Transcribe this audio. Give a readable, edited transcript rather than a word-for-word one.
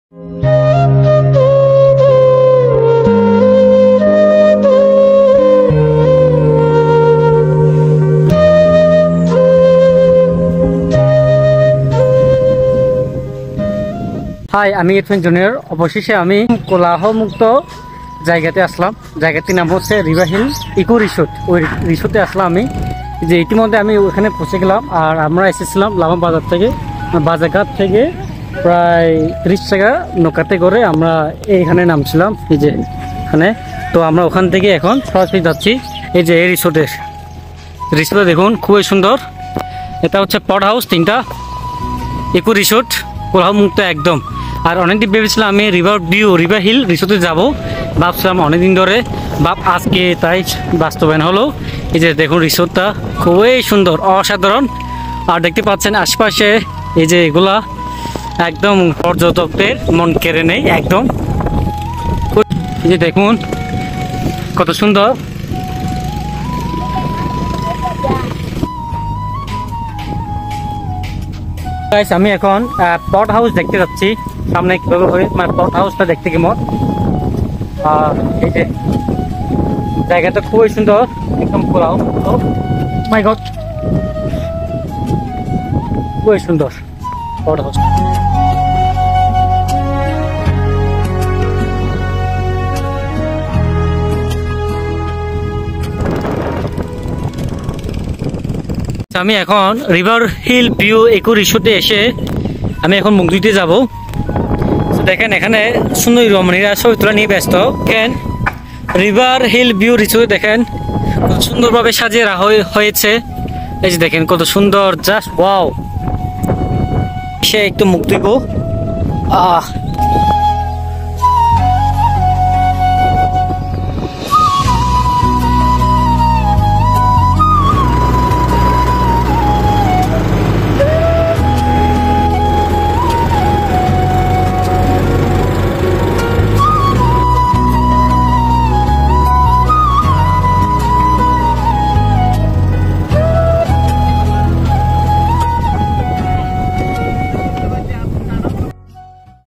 High, আমি Irfan junior. অবশেষে আমি কোলাহলমুক্ত জায়গাতে আসলাম। জায়গাটির নাম হচ্ছে রিভার হিল ইকো রিসোর্ট। ওই রিসোর্টে আসলাম আমি, যে ইতিমধ্যে আমি ওখানে পৌঁছে গেলাম। আর আমরা এসেছিলাম লামা বাজার থেকে, বাজারঘাট থেকে প্রায় 30 টাকা নৌকাতে করে আমরা এইখানে নামছিলাম, এই যে এখানে। তো আমরা ওখান থেকে এখন সরাসরি যাচ্ছি এই যে এই রিসোর্টে। দেখুন খুবই সুন্দর। এটা হচ্ছে পট হাউস 3টা ইকো রিসোর্ট, কোলাহলমুক্ত একদম। আর অনেকদিন ভেবেছিলাম আমি রিভার হিল রিসোর্টে যাব, ভাবছিলাম অনেকদিন ধরে, আজকে তাই বাস্তবায়ন হলো। এই যে দেখুন রিসোর্টটা খুবই সুন্দর, অসাধারণ। আর দেখতে পাচ্ছেন আশপাশে এই যে এগুলা একদম পর্যটকদের মন কেড়ে নেই একদম। এই যে দেখুন কত সুন্দর। আমি এখন পট হাউস দেখতে যাচ্ছি সামনে, কিভাবে মানে পট হাউসটা দেখতে কেমন। আর এই যে জায়গাটা খুবই সুন্দর, একদম খোলা, মাই গড, খুবই সুন্দর পট হাউস। আমি এখন রিভার হিল ভিউ ইকো রিসোর্টে এসে আমি এখন মুখ ধুইতে যাব। দেখেন এখানে সুন্দর রমণীরা ছবি তোলা নিয়ে ব্যস্ত। দেখেন রিভার হিল ভিউ রিসোর্ট দেখেন কত সুন্দরভাবে সাজিয়ে রাখা হয়েছে। এই যে দেখেন কত সুন্দর, জাস্ট ওয়াও। সে একটু মুখ ধুইব।